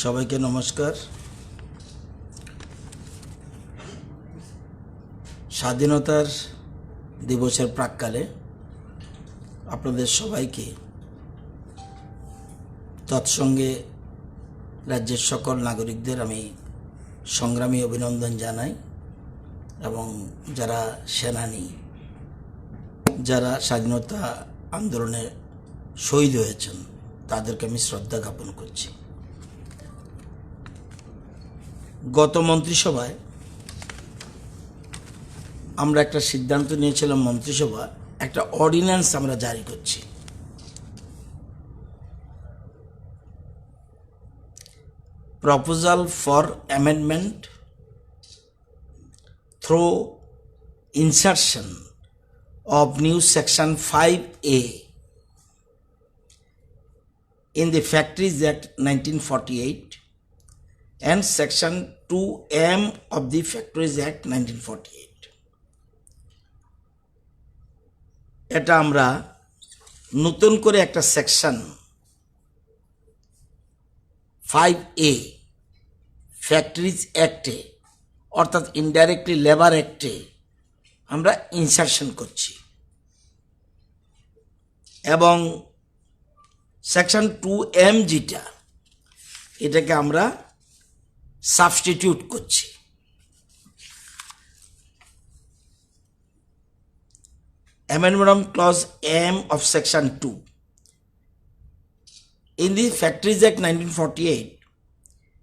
সবাইকে নমস্কার। স্বাধীনতার দিবসের প্রাক্কালে আপনাদের সবাইকে তৎসঙ্গে রাজ্যের সকল নাগরিকদের আমি সংগ্রামী অভিনন্দন জানাই এবং যারা সেনানী, যারা স্বাধীনতা আন্দোলনে শহীদ হয়েছেন তাদেরকে আমি শ্রদ্ধা জ্ঞাপন করছি। গত মন্ত্রিসভায় আমরা একটা সিদ্ধান্ত নিয়েছিলাম, মন্ত্রিসভা একটা অর্ডিন্যান্স আমরা জারি করছি। Proposal for amendment through insertion of new section 5A in the Factories Act 1948 and section 2M of the Factories Act 1948. এটা আমরা নতুন করে একটা সেকশন 5A ফ্যাক্টরিজ অ্যাক্টে অর্থাৎ ইনডাইরেক্টলি লেবার অ্যাক্টে আমরা ইনসারশন করছি এবং সেকশন 2M যেটা, এটাকে আমরা সাবস্টিটিউট করছি। Amendment clause M of section 2 in the Factories Act 1948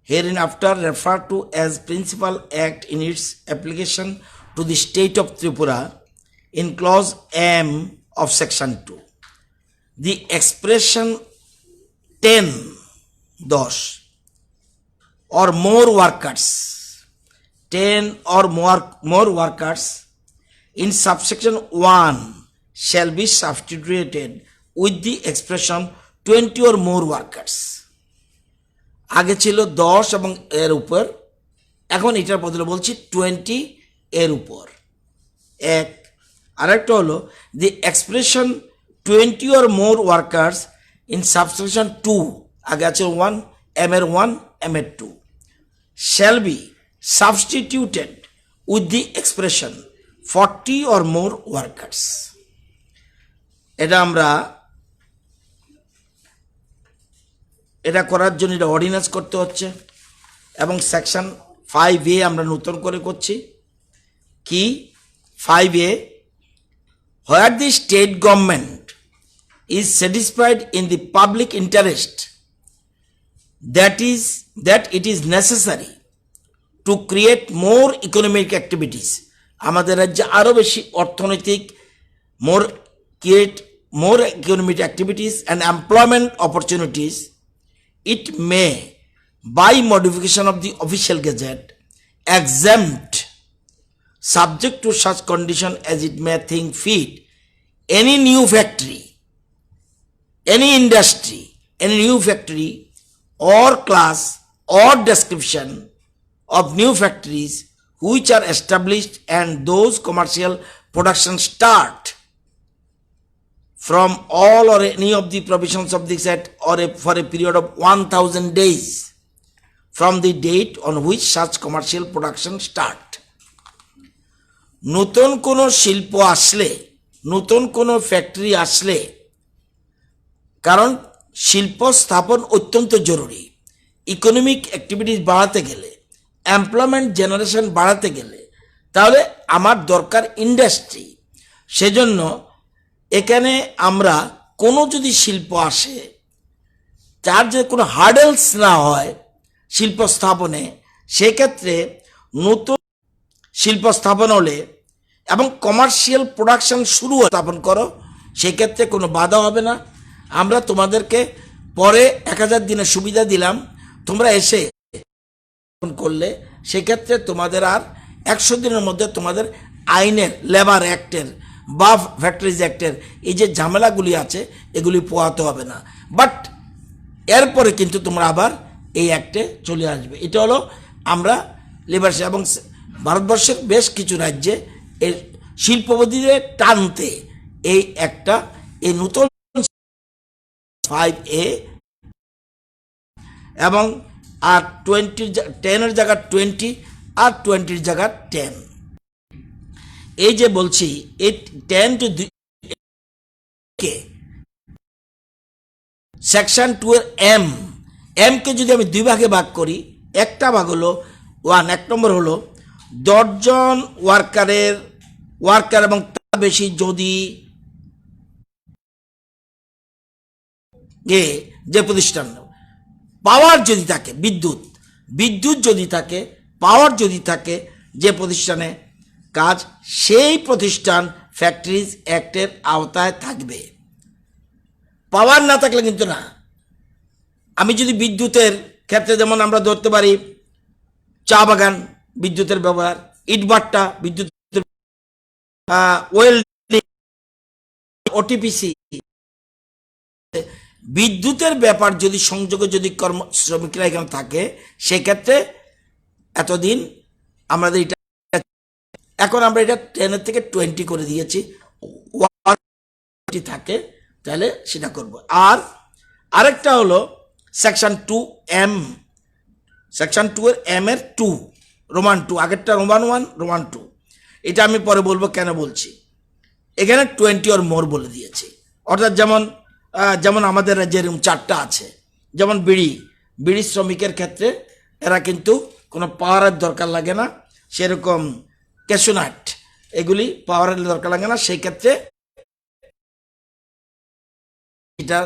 hereinafter referred to as Principal Act in its application to the state of Tripura in clause M of section 2. The expression 10 or more workers, 10 or more workers in subsection 1 shall be substituted with the expression 20 or more workers. আগে ছিল 10 এবং এর উপর, এখন এটার বদলে বলছি 20 এর উপর। এক আরেকটা হলো দি expression 20 or more workers in subsection 2, আগে আছে 1 M এর 1 M এর 2, shall be substituted with the expression 40 or more workers. এটা করার জন্য এটা অর্ডিন্যান্স করতে হচ্ছে এবং সেকশন 5A আমরা নতুন করে করছি। কি 5A, where the state government is satisfied in the public interest that it is necessary to create more economic activities, আমাদের রাজ্যে আরো বেশি অর্থনৈতিক create more economic activities and employment opportunities, it may by modification of the official gazette exempt, subject to such condition as it may think fit, any new factory, any industry, any new factory or class or description of new factories which are established and those commercial production start from all or any of the provisions of this act or for a period of 1000 days from the date on which such commercial production start. নতুন কোনো শিল্প আসলে, নতুন কোনো factory আসলে, কারণ শিল্প স্থাপন অত্যন্ত জরুরি, ইকোনমিক অ্যাক্টিভিটিস বাড়াতে গেলে, এমপ্লয়মেন্ট জেনারেশন বাড়াতে গেলে তাহলে আমার দরকার ইন্ডাস্ট্রি। সেজন্য এখানে আমরা কোনো যদি শিল্প আসে তার যে কোনো হার্ডেলস না হয় শিল্প স্থাপনে, সেক্ষেত্রে নতুন শিল্প স্থাপন হলে এবং কমার্শিয়াল প্রোডাকশন শুরু স্থাপন করো, সেক্ষেত্রে কোনো বাধা হবে না। আমরা তোমাদেরকে পরে 1000 দিনের সুবিধা দিলাম, তোমরা এসে করলে সেক্ষেত্রে তোমাদের আর 100 দিনের মধ্যে তোমাদের আইনের, লেবার অ্যাক্টের বা ফ্যাক্টরিজ অ্যাক্টের এই যে ঝামেলাগুলি আছে এগুলি পোহাতে হবে না। বাট এরপরে কিন্তু তোমরা আবার এই অ্যাক্টে চলে আসবে। এটা হলো আমরা লেবার এবং ভারতবর্ষের বেশ কিছু রাজ্যে এই শিল্পপতিদের টানতে এই একটা এই নতুন 5A এবং আর 10-এর জায়গা 20 আর 20-র জায়গা 10। এই যে বলছি এই 10 টু কে সেকশন 2 এর এম কে যদি আমি দুই ভাগে ভাগ করি, একটা ভাগ হলো 1, 1 নম্বর হলো 10 জন ওয়ার্কার এবং তার বেশি যদি যে প্রতিষ্ঠান পাওয়ার যদি থাকে, বিদ্যুৎ যদি থাকে, পাওয়ার যদি থাকে যে প্রতিষ্ঠানে কাজ, সেই প্রতিষ্ঠান ফ্যাক্টরিজ অ্যাক্টের আওতায় থাকবে। পাওয়ার না থাকলে কিন্তু না। আমি যদি বিদ্যুতের ক্ষেত্রে যেমন আমরা ধরতে পারি চা বাগান বিদ্যুতের ব্যবহার, ইটভাটা বিদ্যুতের, ওয়েল্ডিং, ওটিপিসি, বিদ্যুতের ব্যাপার যদি সংযোগে যদি শ্রমিকরা এখানে থাকে, সেক্ষেত্রে এতদিন আমাদের এটা, এখন আমরা এটা 10 থেকে 20 করে দিয়েছি, থাকে তাহলে সেটা করব। আর আরেকটা হলো সেকশন 2M, সেকশন 2 এর এম এর 2, রোমান 2, আগেরটা রোমান 1, রোমান 2। এটা আমি পরে বলবো কেন বলছি। এখানে 20 অর মোর বলে দিয়েছি। অর্থাৎ যেমন আমাদের রাজ্যে এরকম 4টা আছে, যেমন বিড়ি শ্রমিকের ক্ষেত্রে এরা কিন্তু কোনো পাওয়ারের দরকার লাগে না, সেরকম ক্যাশনাট এগুলি পাওয়ারের দরকার লাগে না, সেই ক্ষেত্রে এটা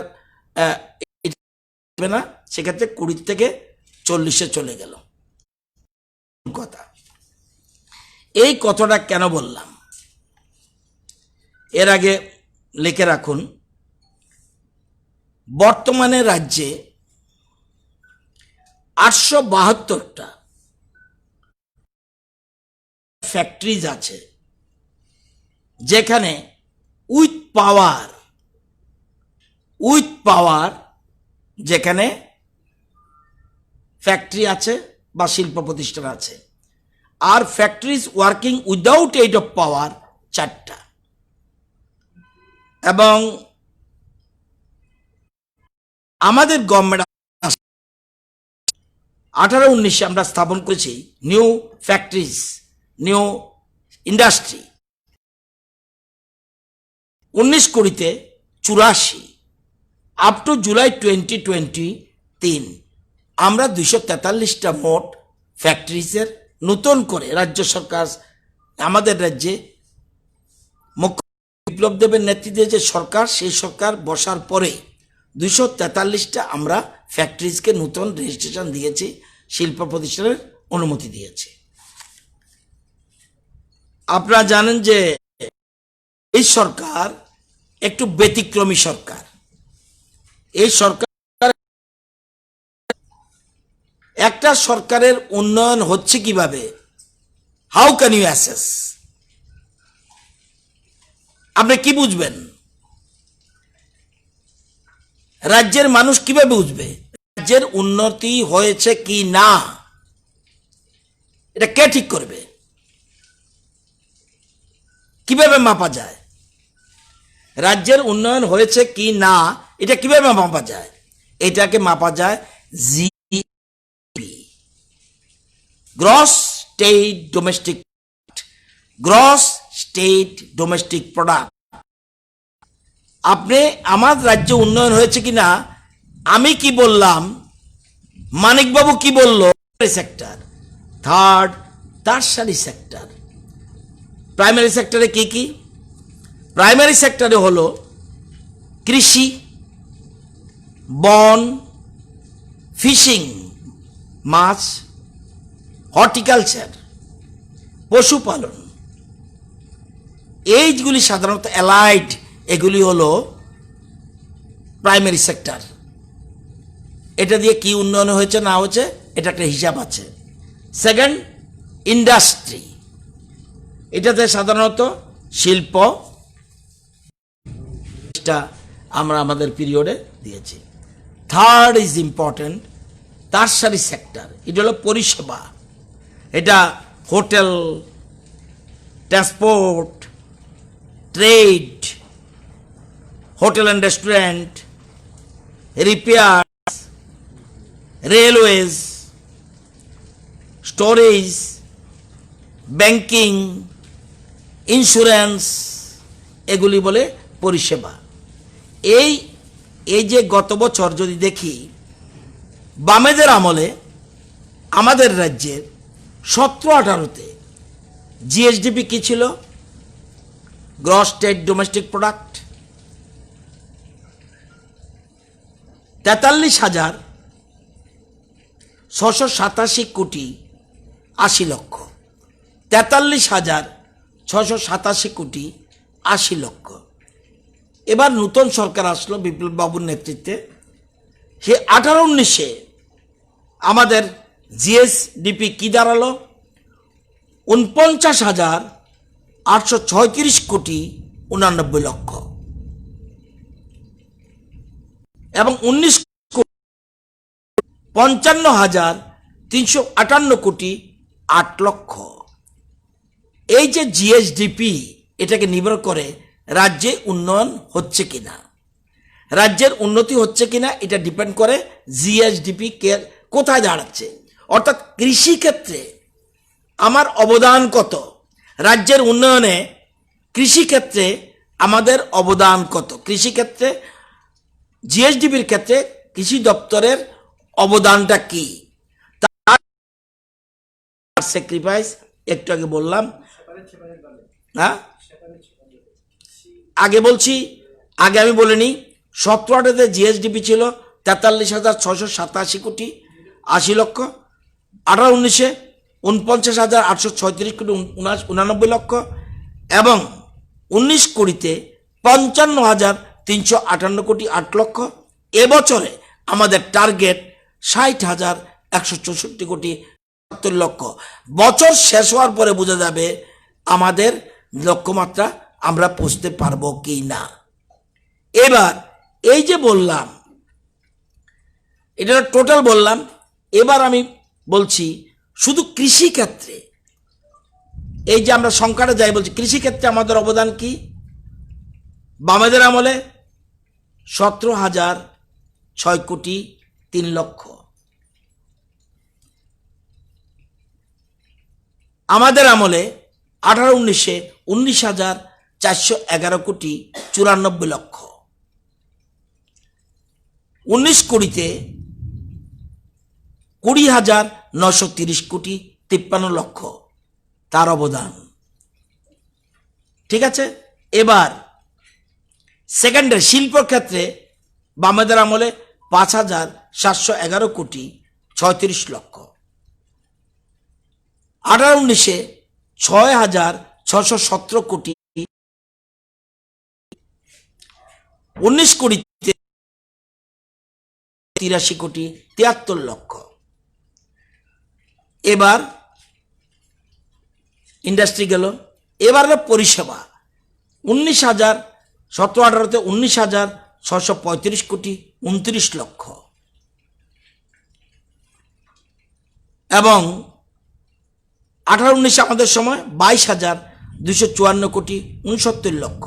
না, সেক্ষেত্রে 20 থেকে 40-এ চলে গেল কথা। এই কথাটা কেন বললাম এর আগে লিখে রাখুন। বর্তমানে রাজ্যে 872টা ফ্যাক্টরিজ আছে, যেখানে উইথ পাওয়ার যেখানে ফ্যাক্টরি আছে বা শিল্প প্রতিষ্ঠান আছে। আর factories working without aid of power 4টা। এবং আমাদের গভর্নমেন্ট 18-19 আমরা স্থাপন করেছি নিউ ফ্যাক্টরিজ, নিউ ইন্ডাস্ট্রি। 19-20-তে 84, আপ টু জুলাই 2023 আমরা 243টা মোট ফ্যাক্টরিজের নতুন করে রাজ্য সরকার, আমাদের রাজ্যে মুখ্য বিপ্লব দেবের নেতৃত্বে যে সরকার, সেই সরকার বসার পরে 243টা আমরা ফ্যাক্টরিজকে নতুন রেজিস্ট্রেশন দিয়েছি, শিল্প প্রতিষ্ঠানের অনুমতি দিয়েছি। আপনারা জানেন যে এই সরকার একটু ব্যতিক্রমী সরকার। এই সরকার, একটা সরকারের উন্নয়ন হচ্ছে কিভাবে, হাউ ক্যান ইউ অ্যাসেস, আপনি কি বুঝবেন? রাজ্যের মানুষ কিভাবে বুঝবে রাজ্যের উন্নতি হয়েছে কি না? এটা কে ঠিক করবে? কিভাবে মাপা যায় রাজ্যের উন্নয়ন হয়েছে কি না? এটা কিভাবে মাপা যায়? এটাকে মাপা যায় GDP, gross state domestic product. আপনি আমার রাজ্য উন্নয়ন হয়েছে কিনা, আমি কি বললাম, মানিকবাবু কি বলল, সেক্টর, টারশারি সেক্টর। প্রাইমারি সেক্টরে কি কি? প্রাইমারি সেক্টরে হলো কৃষি, বন, ফিশিং, মাছ, হর্টিকালচার, পশুপালন, এইগুলি সাধারণত অ্যালাইড, এগুলি হলো প্রাইমারি সেক্টর। এটা দিয়ে কি উন্নয়ন হয়েছে না হয়েছে এটা একটা হিসাব আছে। সেকেন্ড, ইন্ডাস্ট্রি, এটাতে সাধারণত শিল্প আমরা আমাদের পিরিয়ডে দিয়েছি। থার্ড ইজ ইম্পর্টেন্ট, টারশারি সেক্টর, এটা হলো পরিষেবা। এটা hotel, transport, trade, hotel and restaurant, repair, railways, storage, banking, insurance, এগুলি বলে পরিষেবা। এই এই যে গত বছর যদি দেখি, বামেদের আমলে আমাদের রাজ্যের 17-18-তে জিএসডিপি কি ছিল? গ্রস স্টেট ডোমেস্টিক প্রোডাক্ট 43,687 কোটি 80 লক্ষ। 43,687 কোটি 80 লক্ষ। এবার নতুন সরকার আসলো বিপ্লব বাবুর নেতৃত্বে। সে 18-19-এ আমাদের জিএসডিপি কি দাঁড়ালো? 49,836 কোটি 89 লক্ষ এবং 55,358 কোটি 8 লক্ষ। এই যে জিএসডিপি, এটাকে নির্ভর করে রাজ্যে উন্নয়ন হচ্ছে কিনা, রাজ্যের উন্নতি হচ্ছে কিনা, এটা ডিপেন্ড করে জিএসডিপি কোথায় দাঁড়াচ্ছে। অর্থাৎ কৃষিক্ষেত্রে আমার অবদান কত, রাজ্যের উন্নয়নে কৃষিক্ষেত্রে আমাদের অবদান কত, কৃষিক্ষেত্রে জিএসডিপির ক্ষেত্রে কৃষি দপ্তরের অবদানটা কি, তার স্যাক্রিফাইস একটু আগে বললাম। হ্যাঁ, আগে আমি বলিনি, 17-18-তে জিএসডিপি ছিল 43,687 কোটি 80 লক্ষ, 18-19-এ 49,836 কোটি 89 লক্ষ এবং 19-20-তে 55,358 কোটি 8 লক্ষ। এবছরে আমাদের টার্গেট 60,164 কোটি 70 লক্ষ। বছর শেষ হওয়ার পরে বোঝা যাবে আমাদের লক্ষ্যমাত্রা আমরা পৌঁছতে পারবো কি না। এবার এই যে বললাম, এটা টোটাল বললাম। এবার আমি বলছি শুধু কৃষিক্ষেত্রে, এই যে আমরা সংখ্যাটা যাই বলছি, কৃষিক্ষেত্রে আমাদের অবদান কি? বামেদের আমলে 17,006 কোটি 3 লক্ষ, আমাদের আমলে 18-19-এ 19,411 কোটি 94 লক্ষ, 19-20-তে 20,930 কোটি 53 লক্ষ তার অবদান। ঠিক আছে। এবার সেকেন্ডারি শিল্পর ক্ষেত্রে বামেদের আমলে 5,711 কোটি 36 লক্ষ, 18-19-এ 6,617 কোটি, 19-20-তে 83 কোটি 73 লক্ষ। এবার ইন্ডাস্ট্রি গেল। এবার পরিষেবা 17-18-তে 19,635 কোটি 29 লক্ষ এবং 18-19 আমাদের সময় 22,254 কোটি 69 লক্ষ,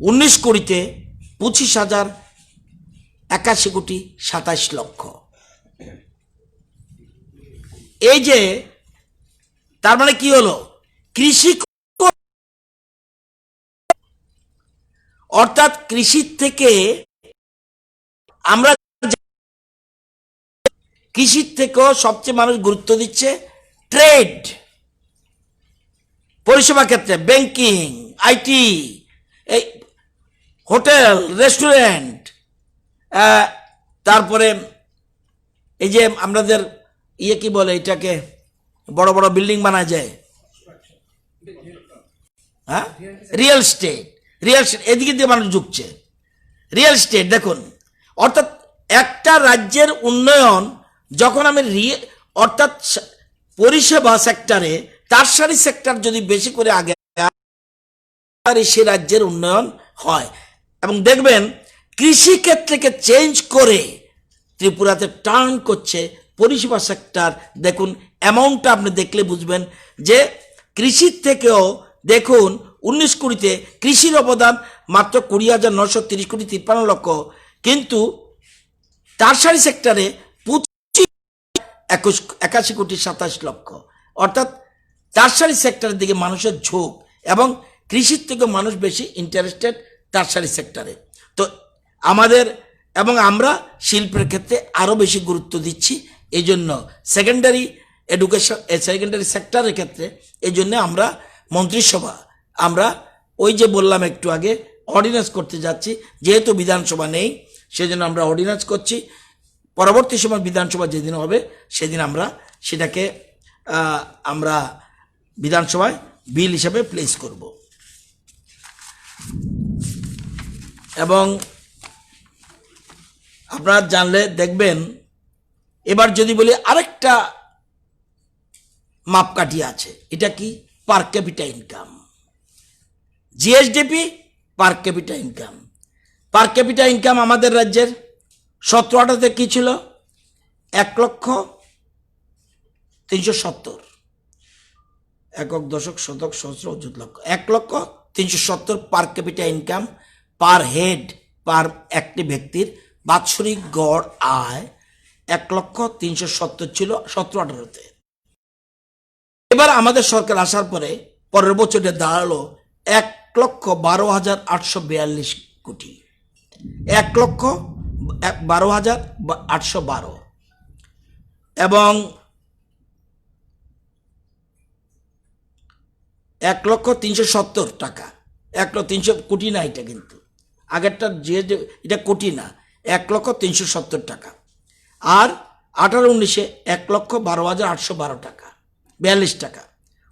19-20-তে 25,081 কোটি 27 লক্ষ। এই যে তার মানে কি হলো, কৃষি অর্থাৎ কৃষি থেকে আমরা, কৃষির থেকেও সবচেয়ে মানুষ গুরুত্ব দিচ্ছে ট্রেড, পরিষেবা ক্ষেত্রে ব্যাংকিং, আইটি, এই হোটেল, রেস্টুরেন্ট, তারপরে এই যে আমাদের কি বলে এটাকে, বড় বড় বিল্ডিং বানা যায়, হ্যাঁ, রিয়েল এস্টেট, এদিকে দিয়ে মানুষ ঝুঁকছে। রিয়েল এস্টেট দেখুন, অর্থাৎ একটা রাজ্যের উন্নয়ন যখন আমি অর্থাৎ পরিষেবা সেক্টরে, টারশারি সেক্টর যদি বেশি করে আগে সে রাজ্যের উন্নয়ন হয়। এবং দেখবেন কৃষি ক্ষেত্রকে চেঞ্জ করে ত্রিপুরাতে টার্ন করছে পরিষেবা সেক্টর। দেখুন অ্যামাউন্টটা আপনি দেখলে বুঝবেন যে কৃষির থেকেও দেখুন 19-20-তে কৃষির অবদান মাত্র 20,930 কোটি 53 লক্ষ, কিন্তু টারশারি সেক্টরে 81,81,27,00,000, অর্থাৎ টারশারি সেক্টরের দিকে মানুষের ঝোঁক, এবং কৃষির থেকে মানুষ বেশি ইন্টারেস্টেড টারশারি সেক্টরে। তো আমাদের এবং আমরা শিল্পের ক্ষেত্রে আরও বেশি গুরুত্ব দিচ্ছি। এই জন্য সেকেন্ডারি এডুকেশন, সেকেন্ডারি সেক্টরের ক্ষেত্রে এই জন্য আমরা মন্ত্রিসভা, আমরা ওই যে বললাম একটু আগে, অর্ডিন্যান্স করতে যাচ্ছি। যেহেতু বিধানসভা নেই, সেজন্য আমরা অর্ডিন্যান্স করছি। পরবর্তী সময় বিধানসভা যেদিন হবে সেদিন আমরা সেটাকে আমরা বিধানসভায় বিল হিসেবে প্লেস করব। এবং আপনারা জানলে দেখবেন, এবার যদি বলি আরেকটা মাপকাঠি আছে, এটা কি? পার capita income, GSDP per capita income. পার ক্যাপিটা ইনকাম আমাদের রাজ্যের 17-18তে কি ছিল? 1,370,000, একক, দশক, শতক, সহস্র, অযুত, লক্ষ, 1,370,000 per capita income per head, per একটি ব্যক্তির বাৎসরিক গড় আয় 1,370,000 ছিল 17-18তে। এবার আমাদের সরকার আসার পরে পরের বছরে দাঁড়ালো 1,12,842 কোটি, 1,12,812, এবং 1,370,000 টাকা, 1,300 কোটি না, এটা কিন্তু আগেরটা যে এটা কোটি না, 1,370,000 টাকা। আর 18-19-এ 1,12,812 টাকা, 42 টাকা,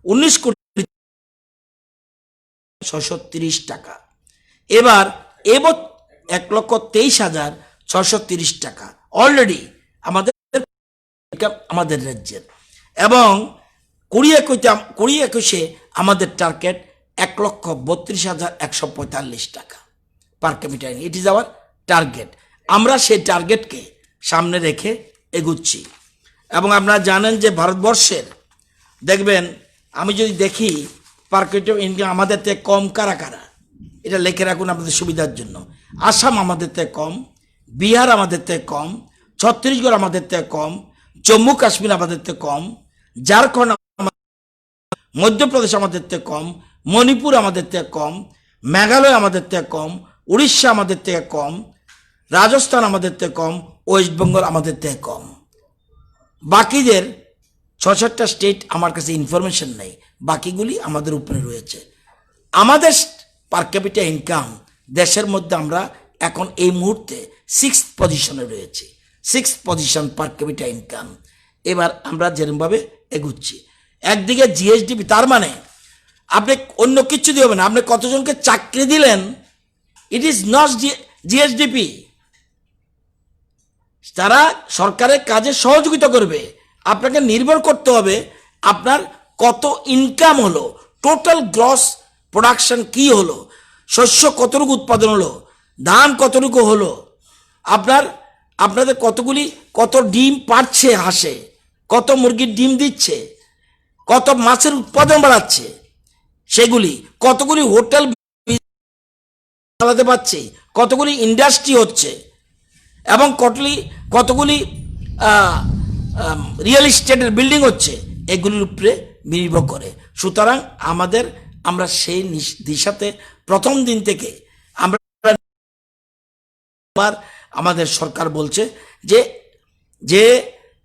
19,630,000 টাকা। এবার 1,23,630 টাকা অলরেডি আমাদের রাজ্যের। এবং 2021-এ আমাদের টার্গেট 1,32,145 টাকা পার capital. It is our target. আমরা সেই টার্গেটকে সামনে রেখে এগুচ্ছি। এবং আপনারা জানেন যে ভারতবর্ষের দেখবেন, আমি যদি দেখি পার ক্যাপিটা ইনকাম আমাদের থেকে কম কারা কারা, এটা লিখে রাখুন আপনাদের সুবিধার জন্য। আসাম আমাদের থেকে কম, বিহার আমাদের থেকে কম, ছত্তিশগড় আমাদের থেকে কম, জম্মু কাশ্মীর আমাদের থেকে কম, ঝাড়খণ্ড, মধ্যপ্রদেশ আমাদের থেকে কম, মণিপুর আমাদের থেকে কম, মেঘালয় আমাদের থেকে কম, উড়িষ্যা আমাদের থেকে কম, রাজস্থান আমাদের থেকে কম, ওয়েস্ট বেঙ্গল আমাদের থেকে কম। বাকিদের 6-7টা স্টেট আমার কাছে ইনফরমেশন নেই, বাকিগুলি আমাদের উপরে রয়েছে। আমাদের পার ক্যাপিটা ইনকাম দেশের মধ্যে আমরা এখন এই মুহূর্তে 6th পজিশনে রয়েছি, 6th পজিশন পার ক্যাপিটা ইনকাম। এবার আমরা যেরকমভাবে এগুচ্ছি, একদিকে জিএসডিপি, তার মানে আপনি অন্য কিছু দিয়ে হবে না, আপনি কতজনকে চাকরি দিলেন, ইট ইজ নট জিএসডিপি। তারা সরকারের কাজে সহযোগিতা করবে, আপনাকে নির্ভর করতে হবে আপনার কত ইনকাম হলো, টোটাল গ্রস প্রোডাকশন কি হলো, শস্য কতটুকু উৎপাদন হলো, ধান কতটুকু হলো, আপনাদের কত ডিম পাচ্ছে হাঁসে, কত মুরগির ডিম দিচ্ছে, কত মাছের উৎপাদন বাড়াচ্ছে, সেগুলি কতগুলি হোটেল চালাতে পারছে, কতগুলি ইন্ডাস্ট্রি হচ্ছে, এবং কতগুলি রিয়েল এস্টেটের বিল্ডিং হচ্ছে, এগুলির উপরে নির্ভর করে। সুতরাং আমরা সেই দিশাতে প্রথম দিন থেকে আমাদের সরকার বলছে যে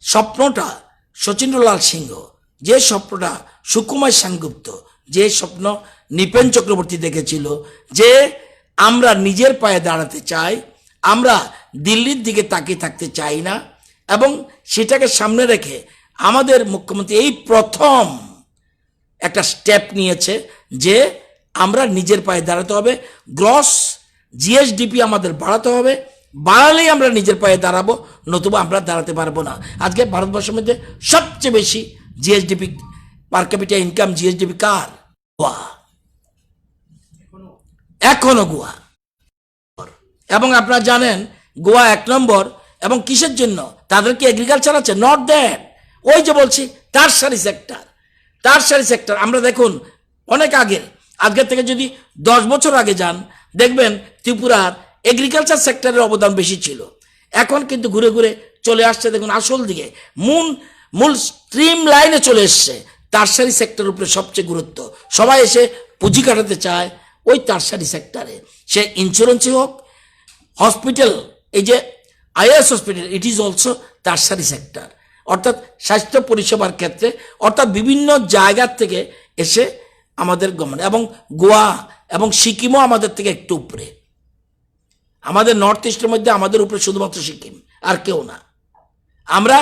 স্বপ্নটা শচীন্দ্রলাল সিংহ, যে স্বপ্নটা সুকুমার সেনগুপ্ত, যে স্বপ্ন নৃপেন চক্রবর্তী দেখেছিল, যে আমরা নিজের পায়ে দাঁড়াতে চাই, আমরা দিল্লির দিকে তাকিয়ে থাকতে চাই না, এবং সেটাকে সামনে রেখে আমাদের মুখ্যমন্ত্রী এই প্রথম একটা স্টেপ নিয়েছে যে আমরা নিজের পায়ে দাঁড়াতে হবে, গ্রস জিএসডিপি আমাদের বাড়াতে হবে, বাড়ালেই আমরা নিজের পায়ে দাঁড়াবো, নতুবা আমরা দাঁড়াতে পারবো না। আজকে ভারতবর্ষের মধ্যে সবচেয়ে বেশি GSDP per capita income, GSDP কার? গোয়া, এখনো গোয়া। এবং আপনারা জানেন গোয়া 1 নম্বর, এবং কিসের জন্য? তাদেরকে এগ্রিকালচার আছে, নট দ্যাট, ওই যে বলছি টারশারি সেক্টর। আমরা দেখুন অনেক আজকের থেকে যদি 10 বছর আগে যান, দেখবেন ত্রিপুরার এগ্রিকালচার সেক্টরের অবদান বেশি ছিল। এখন কিন্তু ঘুরে ঘুরে চলে আসছে দেখুন আসল দিকে, মূল স্ট্রিম লাইনে চলে এসছে। টারশারি সেক্টরের উপরে সবচেয়ে গুরুত্ব, সবাই এসে পুঁজি কাটাতে চায় ওই টারশারি সেক্টরে, সে ইন্স্যুরেন্সই হোক, হসপিটাল, এই যে IS hospital, it is also tertiary sector, অর্থাৎ স্বাস্থ্য পরিষেবার ক্ষেত্রে, অর্থাৎ বিভিন্ন জায়গার থেকে এসে আমাদের গভর্নমেন্ট, এবং গোয়া এবং সিকিমও আমাদের থেকে একটু উপরে, আমাদের নর্থ ইস্টের মধ্যে আমাদের উপরে শুধুমাত্র সিকিম, আর কেউ না। আমরা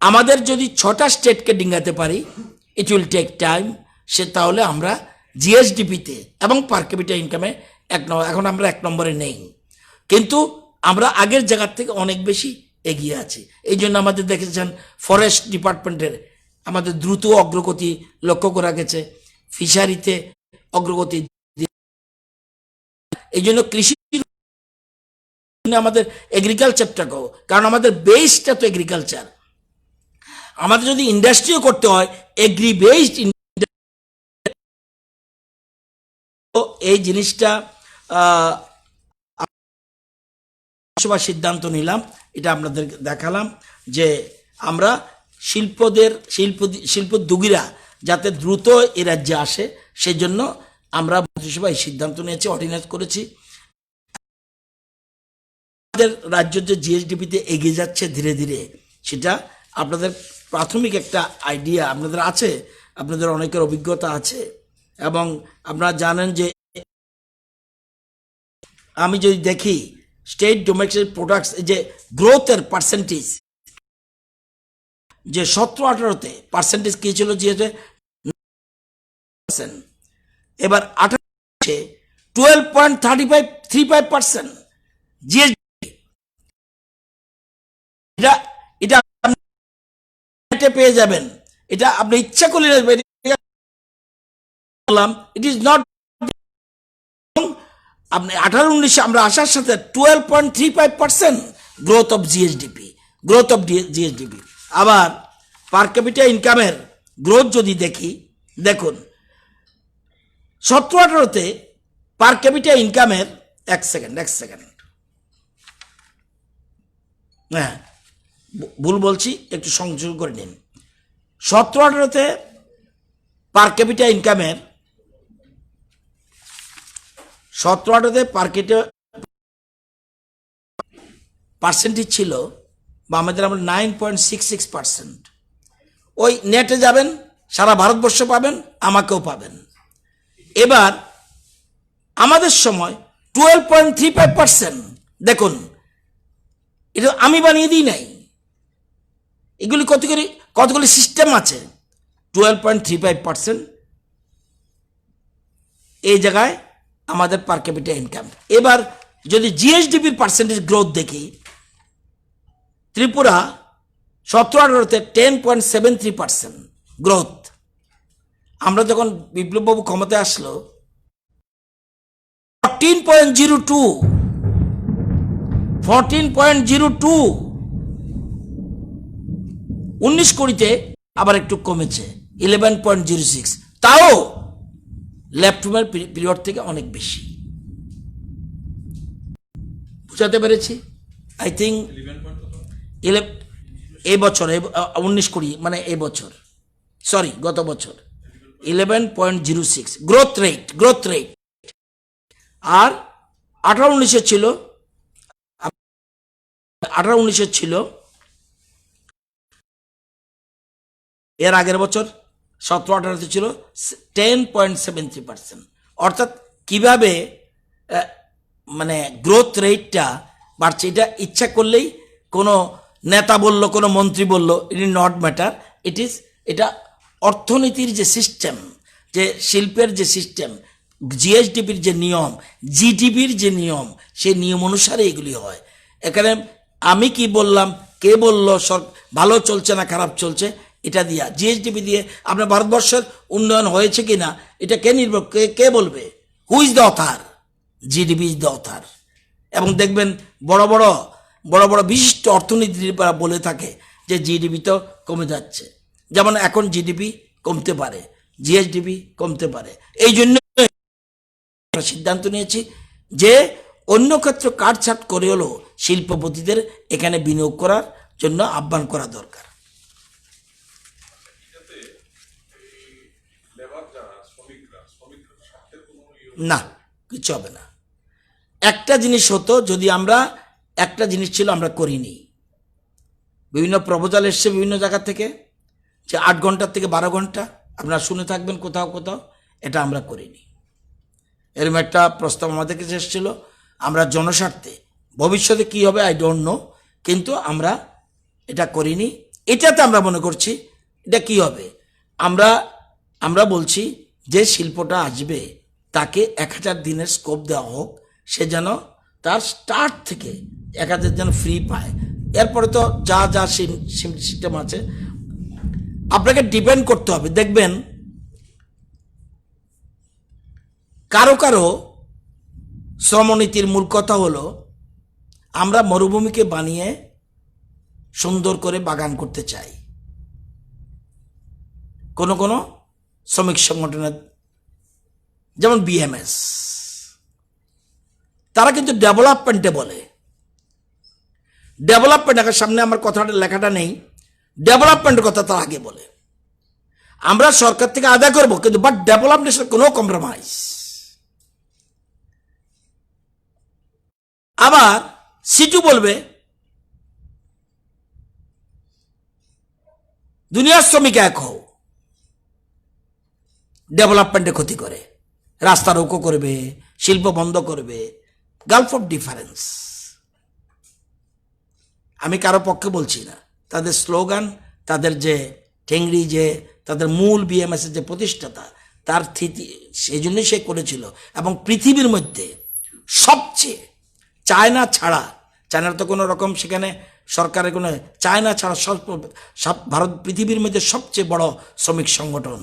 আমাদের যদি 6টা স্টেটকে ডিঙ্গাতে পারি, ইট উইল টেক টাইম, সে তাহলে আমরা জিএসডিপিতে এবং পার ক্যাপিটা ইনকামে এখন আমরা 1 নম্বরে নেই, কিন্তু আমরা আগের জায়গার থেকে অনেক বেশি এগিয়ে আছি। এই জন্য আমাদের দেখেছেন ফরেস্ট ডিপার্টমেন্টের আমাদের দ্রুত অগ্রগতি লক্ষ্য করা গেছে, ফিশারিতে অগ্রগতি, এই জন্য কৃষি আমাদের এগ্রিকালচারটাকেও, কারণ আমাদের বেসটা তো এগ্রিকালচার, আমাদের যদি ইন্ডাস্ট্রিও করতে হয় এগ্রি বেসড, এই জিনিসটা সিদ্ধান্ত নিলাম, এটা আপনাদের দেখালাম যে আমরা শিল্পোদ্যোগীরা যাতে দ্রুত এ রাজ্যে আসে, সেই জন্য আমরা মন্ত্রিসভায় সিদ্ধান্ত নিয়েছি, অর্ডিন্যান্স করেছি। আমাদের রাজ্য যে জিএসডিপিতে এগিয়ে যাচ্ছে ধীরে ধীরে, সেটা আপনাদের প্রাথমিক একটা আইডিয়া আপনাদের আছে, আপনাদের অনেকের অভিজ্ঞতা আছে, এবং আপনারা জানেন যে আমি যদি দেখি স্টেট ডোমেস্টিক প্রোডাক্টস যে গ্রোথের পার্সেন্টেজ, যে 17-18-তে পার্সেন্টেজ কি ছিল, যে এবার 18 12.35% জিএসডি, এটা এটা পেয়ে যাবেন, এটা আপনি ইচ্ছা করলে বললাম, ইট ইজ নট, আপনি 18-19 আমরা আসার সাথে 12.35% গ্রোথ অফ জিএসডিপি, আবার পার ক্যাপিটা ইনকামের গ্রোথ যদি দেখি, দেখুন 17-18-তে পার ক্যাপিটা ইনকামের এক সেকেন্ড হ্যাঁ ভুল বলছি, একটু সংযোগ করে নিন। 17-18-তে পার ক্যাপিটা ইনকামের 17-18-তে পার ক্যাপিটা পার্সেন্টেজ ছিল, বা আমাদের আমরা 9.66%, ওই নেটে যাবেন সারা ভারতবর্ষ পাবেন, আমাকেও পাবেন। এবার আমাদের সময় 12.35%, দেখুন এটা আমি বানিয়ে দিই নাই, এগুলি কতগুলি সিস্টেম আছে। 12.35% এই জায়গায় আমাদের পার ক্যাপিটা ইনকাম। এবার যদি জিএসডিপির পার্সেন্টেজ গ্রোথ দেখি, ত্রিপুরা 17-18-তে 10.73% গ্রোথ। আমরা যখন বিপ্লববাবু ক্ষমতায় আসলো 14.02, 19-20-তে আবার একটু কমেছে 11.06, তাও লেফট পিরিয়ড থেকে অনেক বেশি। বুঝাতে পেরেছি? আই থিঙ্ক এই বছর 19-20 মানে এই বছর, সরি গত বছর 11.06 গ্রোথ রেট, আর 18-19-এ ছিল 18-19-এ ছিল এর আগের বছর 17-18-তে ছিল 10.73%। অর্থাৎ কিভাবে মানে গ্রোথ রেটটা বাড়ছে, এটা ইচ্ছা করলেই কোনো নেতা বলল, কোনো মন্ত্রী বলল, ইট ইজ নট ম্যাটার, এটা অর্থনীতির যে সিস্টেম, যে শিল্পের যে সিস্টেম, জিএসডিপির যে নিয়ম, জিডিপির যে নিয়ম, সেই নিয়ম অনুসারে এগুলি হয়। এখানে আমি কি বললাম, কে বলল ভালো চলছে না খারাপ চলছে, এটা দিয়া জিএসডিপি দিয়ে আপনার ভারতবর্ষের উন্নয়ন হয়েছে কিনা এটা কে বলবে? Who is the author? GDP is the author. এবং দেখবেন বড় বড় বিশিষ্ট অর্থনীতিবিদরা বলে থাকে যে জিডিপি তো কমে যাচ্ছে, যেমন এখন জিডিপি কমতে পারে, জিএসডিপি কমতে পারে। এই জন্য সিদ্ধান্ত নিয়েছি যে অন্য ক্ষেত্রে কাটছাট করে হলেও শিল্পপতিদের এখানে বিনিয়োগ করার জন্য আহ্বান করা দরকার। না, কিছু হবে না। একটা জিনিস হতো, যদি আমরা একটা জিনিস ছিল আমরা করিনি, বিভিন্ন প্রপোজাল এসছে বিভিন্ন জায়গা থেকে যে 8 ঘন্টার থেকে 12 ঘন্টা, আপনারা শুনে থাকবেন কোথাও কোথাও, এটা আমরা করিনি। এরকম একটা প্রস্তাব আমাদের কাছে এসেছিল, আমরা জনস্বার্থে, ভবিষ্যতে কি হবে আই ডোন্ট নো, কিন্তু আমরা এটা করিনি। এটাতে আমরা মনে করছি এটা কি হবে, আমরা বলছি যে শিল্পটা আসবে তাকে 1000 দিনের স্কোপ দেওয়া হোক, সে যেন তার স্টার্ট থেকে 1000 যেন ফ্রি পায়। এরপরে তো যা যা সিস্টেম আছে আপনাকে ডিপেন্ড করতে হবে। দেখবেন কারো কারো শ্রমনীতির মূল কথা হলো আমরা মরুভূমিকে বানিয়ে সুন্দর করে বাগান করতে চাই। কোন কোন শ্রমিক সংগঠনের যেমন বিএমএস, তারা কিন্তু ডেভেলপমেন্টে বলে, ডেভেলপমেন্ট, সামনে আমার কথাটা লেখাটা নেই, ডেভেলপমেন্টের কথা তারা আগে বলে। আমরা সরকার থেকে আদায় করবো, কিন্তু বাট ডেভেলপমেন্টের কোনো কম্প্রোমাইজ। আবার সিটু বলবে দুনিয়ার শ্রমিক এক হও, ডেভেলপমেন্টে ক্ষতি করে, রাস্তা রোকো করবে, শিল্প বন্ধ করবে, গালফ অফ ডিফারেন্স। আমি কারো পক্ষে বলছি না, তাদের স্লোগান, তাদের যে ঠেংরি, যে তাদের মূল বিএমএস এর যে প্রতিষ্ঠাতা, তার থিতি সেই জন্যই সে করেছিল। এবং পৃথিবীর মধ্যে সবচেয়ে, চায়না ছাড়া, চায়নার তো কোনো রকম সেখানে সরকারের কোনো, চায়না ছাড়া সব ভারত পৃথিবীর মধ্যে সবচেয়ে বড় শ্রমিক সংগঠন,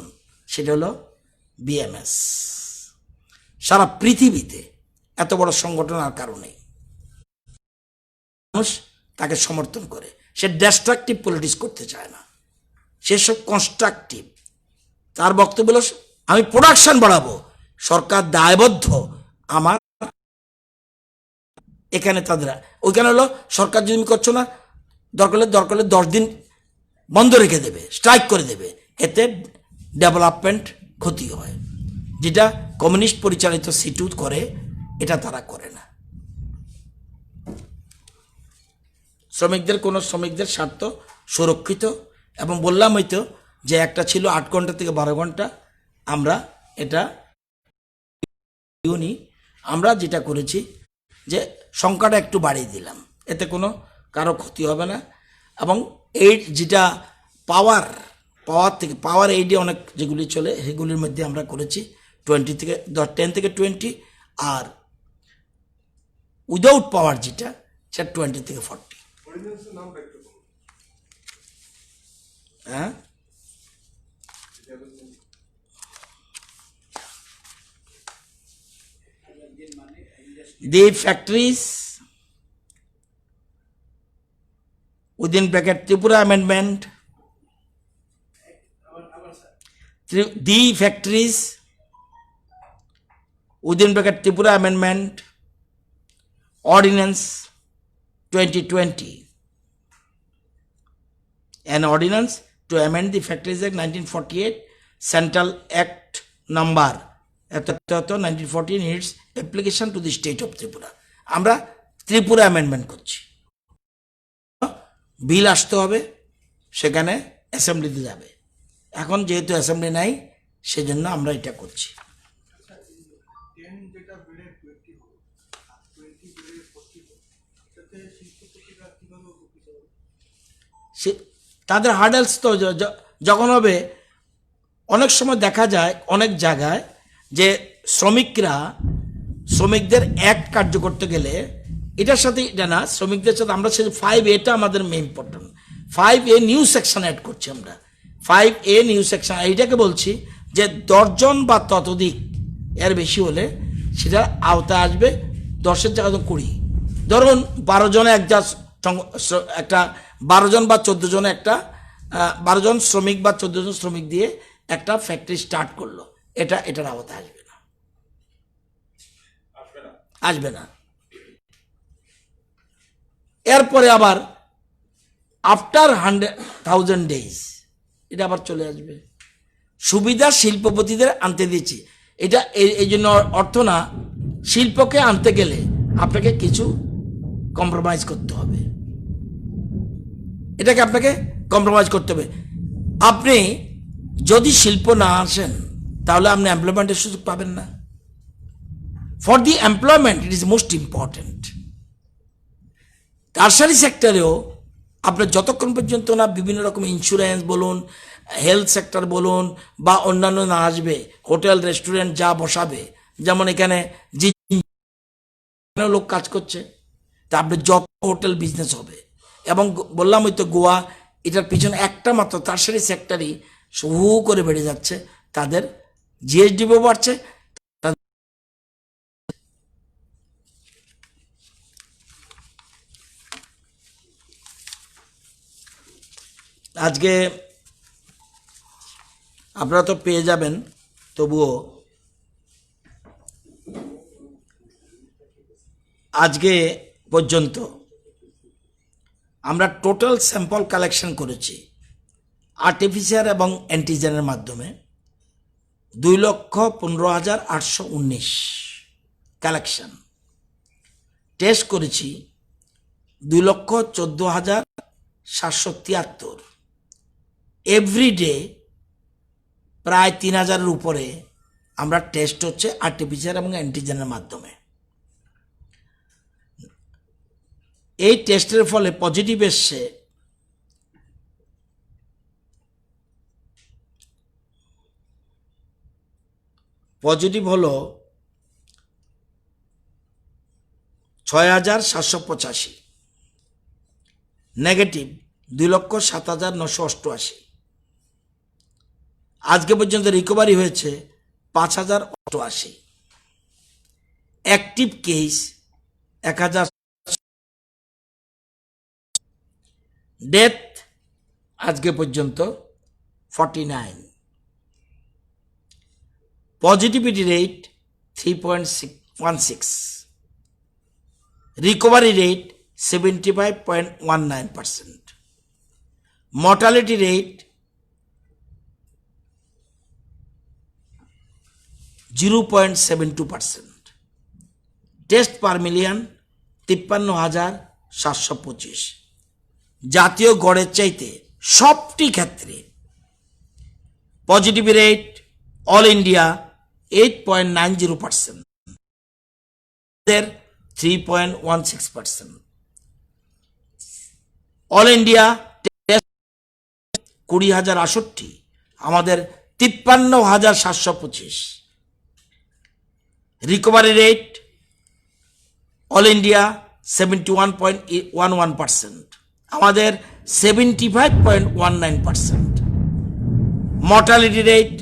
সেটা হলো বিএমএস। সারা পৃথিবীতে এত বড় সংগঠন আর কারণে মানুষ তাকে সমর্থন করে। সে ডিস্ট্রাকটিভ পলিটিক্স করতে চায় না, সে সব কনস্ট্রাকটিভ। তার বক্তব্য হলো আমি প্রোডাকশন বাড়াবো, সরকার দায়বদ্ধ আমার এখানে, তাদের ওইখানে হলো সরকার যদি করছো না, দরকার হলে 10 দিন বন্ধ রেখে দেবে, স্ট্রাইক করে দেবে, এতে ডেভেলপমেন্ট ক্ষতি হয়। যেটা কমিউনিস্ট পরিচালিত সিটু করে, এটা তারা করে না। শ্রমিকদের স্বার্থ সুরক্ষিত। এবং বললাম হয়তো যে একটা ছিল 8 ঘন্টা থেকে 12 ঘন্টা, আমরা এটা আমরা যেটা করেছি যে সংখ্যাটা একটু বাড়িয়ে দিলাম, এতে কোনো কারো ক্ষতি হবে না। এবং এই যেটা পাওয়ার থেকে পাওয়ার এইডে অনেক যেগুলি চলে, সেগুলির মধ্যে আমরা করেছি 10 থেকে 20, আর উইদাউট পাওয়ার যেটা সেটা 20 থেকে 40। হ্যাঁ, the factories within bracket Tripura amendment, the factories within bracket Tripura amendment ordinance 2020, an ordinance to amend the Factories Act 1948, Central Act number 1914 its application to the state of Tripura. আমরা Tripura amendment করছি, বিল আসতে হবে, সেখানে অ্যাসেম্বলিতে যাবে। এখন যেহেতু assembly নাই, সেজন্য আমরা এটা করছি। তাদের হার্ডেলস তো যখন হবে, অনেক সময় দেখা যায় অনেক জায়গায় যে শ্রমিকদের অ্যাক্ট কার্য করতে গেলে, এটার সাথে এটা না, শ্রমিকদের সাথে আমরা 5A আমাদের main important, 5A new section add করছি আমরা। 5A নিউ সেকশন, এইটাকে বলছি যে 10 জন বা ততোধিক এর বেশি হলে সেটা আওতায় আসবে 10-এর জায়গায় 20। ধরুন 12 জনে একটা 12 জন বা 14 জনে একটা 12 জন শ্রমিক বা 14 জন শ্রমিক দিয়ে একটা ফ্যাক্টরি স্টার্ট করলো, এটার আওতায় আসবে না। এরপরে আবার আফটার 100,000 ডেজ এটা আবার চলে আসবে। সুবিধা শিল্পপতিদের আনতে দিয়েছি, এটা এই জন্য অর্থ না, শিল্পকে আনতে গেলে আপনাকে কিছু কম্প্রোমাইজ করতে হবে, এটাকে আপনাকে কম্প্রোমাইজ করতে হবে। আপনি যদি শিল্প না আসেন তাহলে আপনি এমপ্লয়মেন্টের সুযোগ পাবেন না। For the employment it is most important. Tertiary সেক্টরেও আপনার যতক্ষণ পর্যন্ত না বিভিন্ন রকম ইন্স্যুরেন্স বলুন, হেলথ সেক্টর বলুন বা অন্যান্য না আসবে, হোটেল রেস্টুরেন্ট যা বসাবে, যেমন এখানে যে লোক কাজ করছে, তা আপনার যত হোটেল বিজনেস হবে। এবং বললাম ওই তো গোয়া, এটার পিছনে একটা মাত্র টারশারি সেক্টরই হু করে বেড়ে যাচ্ছে, তাদের জিএসডিও বাড়ছে। আজকে আপনারা তো পেয়ে যাবেন, তবুও আজকে পর্যন্ত আমরা টোটাল স্যাম্পল কালেকশন করেছি আর্টিফিশিয়াল এবং অ্যান্টিজেনের মাধ্যমে 2,15,819 কালেকশন। টেস্ট করেছি 2,14,773। এভরিডে প্রায় 3,000-এর উপরে আমরা টেস্ট হচ্ছে আর্টিফিশিয়াল এবং অ্যান্টিজেনের মাধ্যমে। এই টেস্টের ফলে পজিটিভ এসছে পজিটিভ হলো 6,785, নেগেটিভ 2,07,988। আজকে পর্যন্ত রিকভারি হয়েছে 5,088, অ্যাক্টিভ কেস 1,000, ডেথ আজকে পর্যন্ত 49, positivity rate 3.16, recovery rate 75.19%, mortality rate 0.72%, test per million 53,725। জাতীয় গড়ের চাইতে সবটি ক্ষেত্রে positive rate all India 8.90%, 3.16%, all India 20,068, আমাদের 53,725। রিকভারি রেট অল ইন্ডিয়া 71.11%, আমাদের 75.19%। মর্টালিটি রেট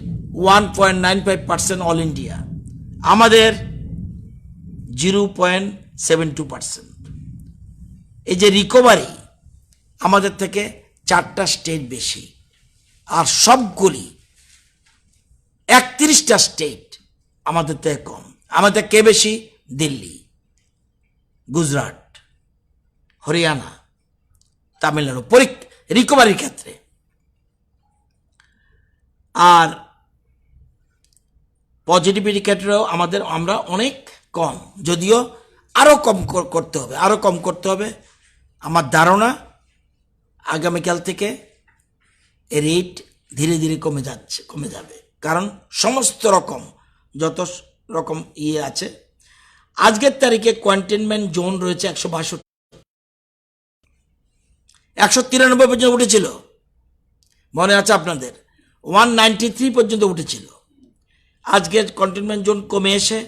1.95% অল ইন্ডিয়া, আমাদের 0.72%। এই যে রিকভারি আমাদের থেকে 4টা স্টেট বেশি, আর সবগুলি 31টা স্টেট আমাদের থেকে কম। আমাদের কে বেশি? দিল্লি, গুজরাট, হরিয়ানা, তামিলনাড়ু রিকভারির ক্ষেত্রে। আর পজিটিভিটি ক্ষেত্রেও আমরা অনেক কম, যদিও আরও কম করতে হবে। আমার ধারণা আগামীকাল থেকে রেট ধীরে ধীরে কমে যাবে, কারণ সমস্ত রকম যত রকম আছে। আজকের তারিখে কন্টেনমেন্ট জোন রয়েছে 162, 193 পর্যন্ত উঠেছিল, মনে আছে আপনাদের, 193 পর্যন্ত উঠেছিল। আজকের কন্টেনমেন্ট জোন কমে এসে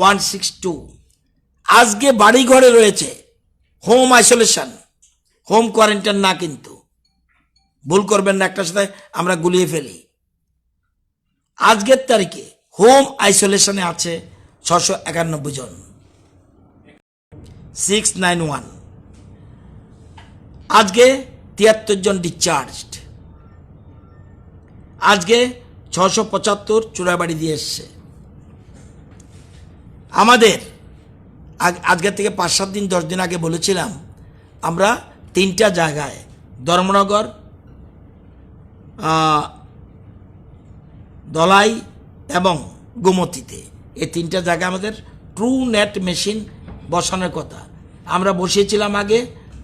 162। আজকে বাড়ি ঘরে রয়েছে হোম আইসোলেশন, হোম কোয়ারেন্টাইন না, কিন্তু ভুল করবেন না, একটা সাথে আমরা গুলিয়ে ফেলি। আজকের তারিখে হোম আইসোলেশনে আছে 691 জন, 691। আজকে 73 জন ডিসচার্জড। আজকে 675 চূড়াবাড়ি দিয়ে এসছে। আমাদের আজকের থেকে 5-7 দিন 10 দিন আগে বলেছিলাম আমরা 3টা জায়গায় ধর্মনগর, দলাই এবং গোমতীতে, এই 3টা জায়গায় আমাদের ট্রু নেট মেশিন বসানোর কথা। আমরা বসিয়েছিলাম আগে,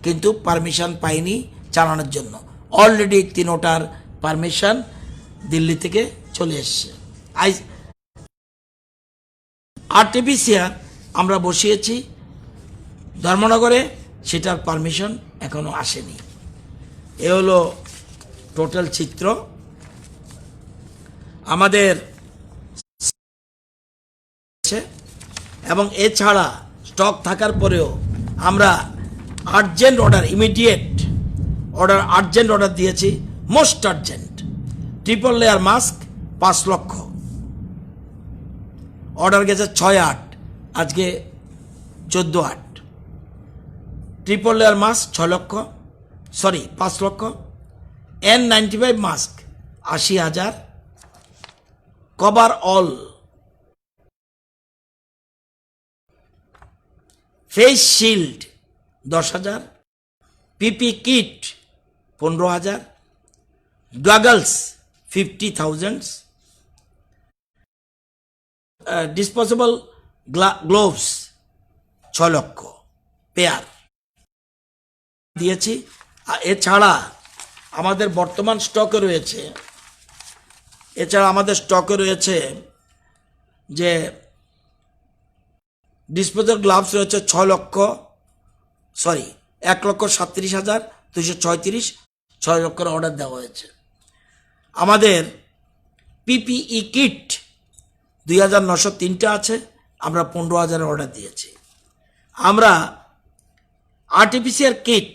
কিন্তু পারমিশন পাইনি চালানোর জন্য। অলরেডি 3টার পারমিশন দিল্লি থেকে চলে এসছে। আরটিপিসিআর আমরা বসিয়েছি ধর্মনগরে, সেটার পারমিশন এখনো আসেনি। এ হলো টোটাল চিত্র। আমাদের এবং এছাড়া স্টক থাকার পরেও আমরা urgent order, immediate order, urgent order দিয়েছি। Most urgent triple layer mask 5 লক্ষ অর্ডার গেছে 6-8, আজকে 14-8। Triple layer mask 5 lakh. N95 mask 80,000। Cover all, face shield 10,000। PP kit 15,000। Goggles 50,000। Disposable gloves 6 lakh pair দিয়েছি। এছাড়া আমাদের বর্তমান স্টকে রয়েছে, যে ডিসপোজাল গ্লাভস রয়েছে 1,37,236, 6 লক্ষের অর্ডার দেওয়া হয়েছে। আমাদের পিপিই কিট 2,903টা আছে, আমরা 15,000 অর্ডার দিয়েছি। আমরা আরটিপিসিআর কিট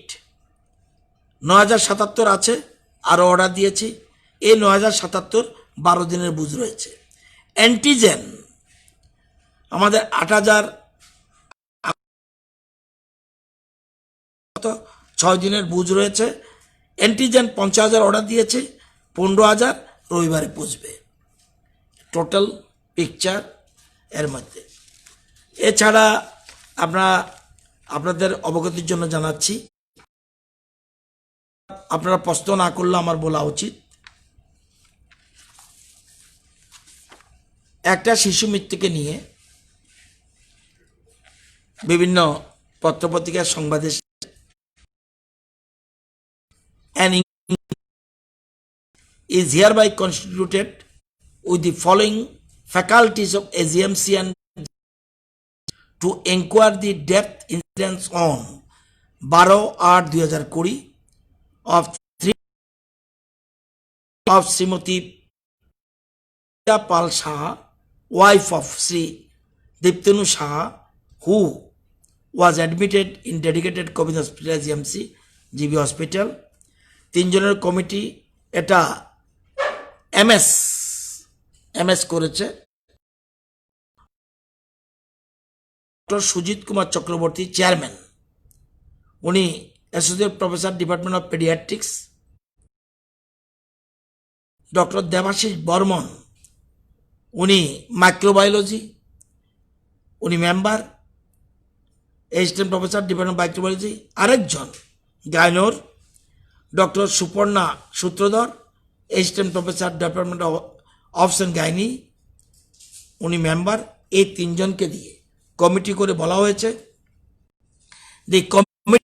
9,077 আছে, আরও অর্ডার দিয়েছি। এই 9,077 12 দিনের বুঝ রয়েছে। অ্যান্টিজেন আমাদের 8,000, 6 দিনের বুঝ রয়েছে। অ্যান্টিজেন 50,000 অর্ডার দিয়েছে, 15,000 রবিবারে পৌঁছবে। টোটাল পিকচার এর মধ্যে। এছাড়া আপনাদের অবগতির জন্য জানাচ্ছি, আপনারা প্রশ্ন না করলে আমার বলা উচিত, একটা শিশু মৃত্যুকে নিয়ে বিভিন্ন পত্রপত্রিকার সংবাদে is hereby constituted with the following faculties of AGMC and to inquire the death incidents on 12/8/2020 of 3 of Srimati Pal Shah, wife of Sri Diptanu Shah, who was admitted in dedicated COVID hospital AGMC GB hospital। 3 জনের committee এটা MS করেছে। Doctor Sujit Kumar Chakraborty chairman, উনি associate professor department of pediatrics. Doctor Debasish Barman, উনি microbiology, উনি member, assistant professor department of microbiology. আরেকজন গাইনোর doctor Suparna Sutradhar, assistant professor department of obs and gynae, উনি member. এই 3 জনকে দিয়ে কমিটি করে বলা হয়েছে, the committee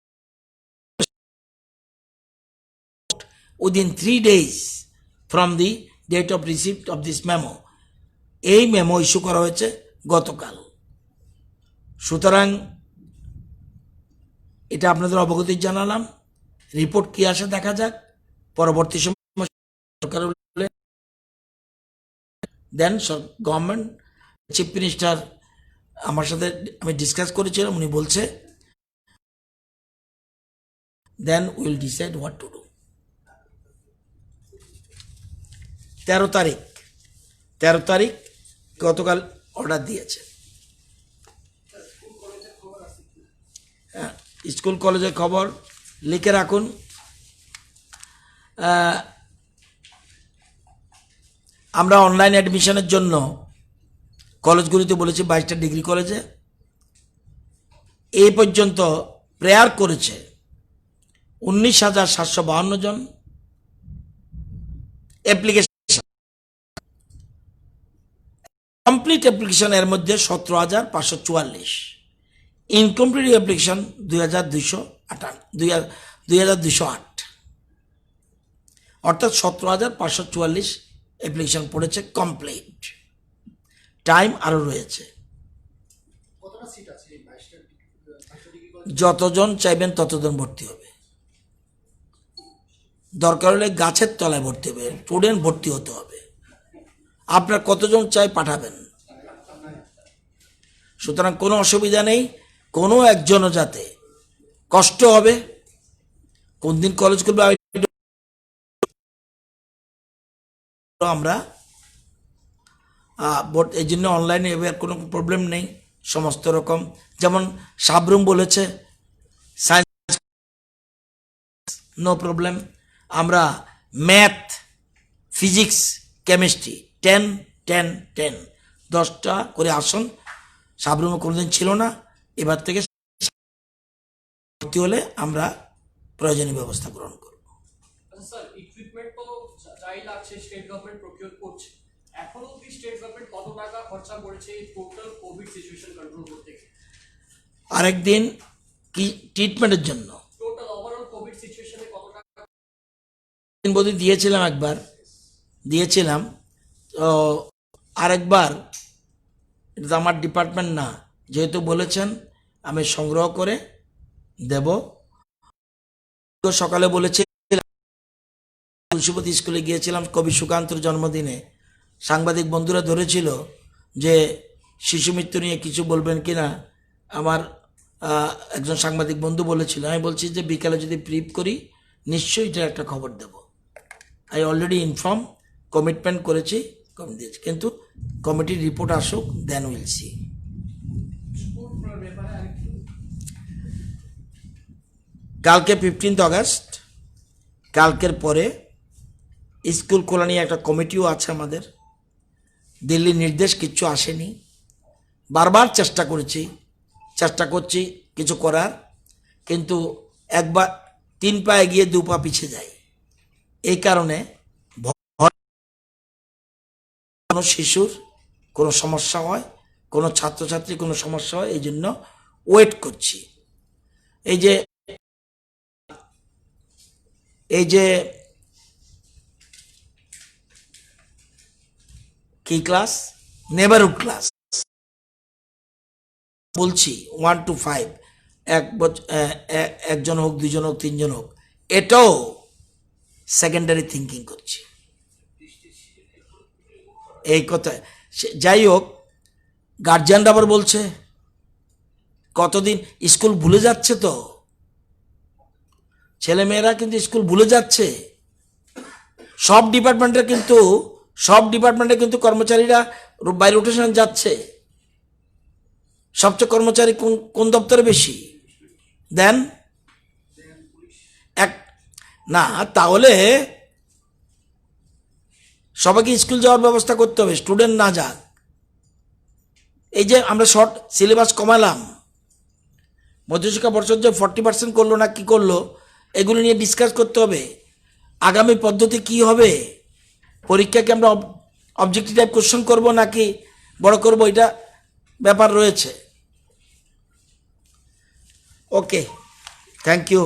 within 3 days from the date of receipt of this memo. এই মেমো ইস্যু করা হয়েছে গতকাল। সুতরাং এটা আপনাদের অবগতি জানালাম। রিপোর্ট কি আসে দেখা যাক। পরবর্তী সময় সরকার দেন গভর্নমেন্ট, চিফ মিনিস্টার আমার সাথে আমি ডিসকাস করেছিলাম, উনি বলছে then will decide what to do. 13 তারিখ গতকাল অর্ডার দিয়েছে। স্কুল কলেজের খবর লিখে রাখুন। আমরা অনলাইন অ্যাডমিশনের জন্য কলেজগুলিতে বলেছি 22টা ডিগ্রি কলেজে এই পর্যন্ত প্রেয়ার করেছে 19,752 জন অ্যাপ্লিকেশন, কমপ্লিট অ্যাপ্লিকেশন এর মধ্যে 17,544, ইনকমপ্লিট অ্যাপ্লিকেশন 2,208, অর্থাৎ 17,544 অ্যাপ্লিকেশন পড়েছে কমপ্লিট। টাইম আরও রয়েছে। যতজন চাইবেন ততজন ভর্তি হবে, দরকার হলে গাছের তলায় ভর্তি হবে, স্টুডেন্ট ভর্তি হতে হবে। আপনার কতজন চাই পাঠাবেন, সুতরাং কোনো অসুবিধা নেই। কোনো একজনও যাতে কষ্ট হবে কোন দিন কলেজ করবে আমরা এই জন্য অনলাইনে এবার কোনো প্রবলেম নেই, সমস্ত রকম। যেমন সাবরুম বলেছে সায়েন্স নো প্রবলেম, আমরা ম্যাথ, ফিজিক্স, কেমিস্ট্রি 10 10 10 10টা করে আসন সাবরুমে কোনোদিন ছিল না, এবার থেকে ভর্তি হলে আমরা প্রয়োজনীয় ব্যবস্থা গ্রহণ করব। স্যার ইকুইপমেন্ট তো যাই লাগছে স্টেট গভর্নমেন্ট প্রকিউর করছে, এখনো কি স্টেট গভর্নমেন্ট কত টাকা খরচা করেছে এই টোটাল কোভিড সিচুয়েশন কন্ট্রোল করতে? আরেকদিন কি ট্রিটমেন্টের জন্য টোটাল ওভারঅল কোভিড সিচুয়েশনে কত টাকা বোধহয় দিয়েছিলাম, একবার দিয়েছিলাম, তো আরেকবার, এটা তো আমার ডিপার্টমেন্ট না, যেহেতু বলেছেন আমি সংগ্রহ করে দেব। সকালে বলেছি তুলসীপতি স্কুলে গিয়েছিলাম কবি সুকান্তর জন্মদিনে, সাংবাদিক বন্ধুরা ধরেছিল যে শিশু মৃত্যু নিয়ে কিছু বলবেন কিনা। আমার একজন সাংবাদিক বন্ধু বলেছিল, আমি বলছি যে বিকালে যদি ব্রিফ করি নিশ্চয়ই এটার একটা খবর দেব। আই অলরেডি ইনফর্ম, কমিটমেন্ট করেছি, কম দিয়েছি, কিন্তু কমিটির রিপোর্ট আসুক, দেন উইল সি। কালকে 15 আগস্ট, কালকের পরে স্কুল খোলা নিয়ে একটা কমিটিও আছে আমাদের। দিল্লির নির্দেশ কিচ্ছু আসেনি, বারবার চেষ্টা করছি কিছু করার, কিন্তু একবার 3 পা এগিয়ে 2 পা পিছিয়ে যায়। এই কারণে কোনো শিশুর কোনো সমস্যা হয়, কোনো ছাত্রছাত্রী কোনো সমস্যা হয়, এই জন্য ওয়েট করছি। এই যে কি ক্লাস, নেবারহুড ক্লাস বলছি 1 to 5, একজন হোক, 2 জন হোক, 3 জন হোক, এটাও সেকেন্ডারি থিঙ্কিং করছি এই কথা। যাই হোক, গার্জিয়ানরা আবার বলছে কতদিন স্কুল ভুলে যাচ্ছে, তো ছেলেমেয়েরা কিন্তু স্কুল ভুলে যাচ্ছে। সব ডিপার্টমেন্টে কিন্তু কর্মচারীরা বাই রোটেশন যাচ্ছে। সবচেয়ে কর্মচারী কোন দপ্তরে বেশি দেন? না, তাহলে সবাইকে স্কুল যাওয়ার ব্যবস্থা করতে হবে, স্টুডেন্ট না যাক। এই যে আমরা শর্ট সিলেবাস কমালাম, মধ্যশিক্ষা পর্ষদ যে 40% করলো না কি করলো, এগুলো নিয়ে ডিসকাস করতে হবে। আগামী পদ্ধতি কি হবে, পরীক্ষাকে আমরা অবজেক্টিভ টাইপ কোশ্চেন করবো নাকি বড় করবো, এটা ব্যাপার রয়েছে। ওকে, থ্যাংক ইউ।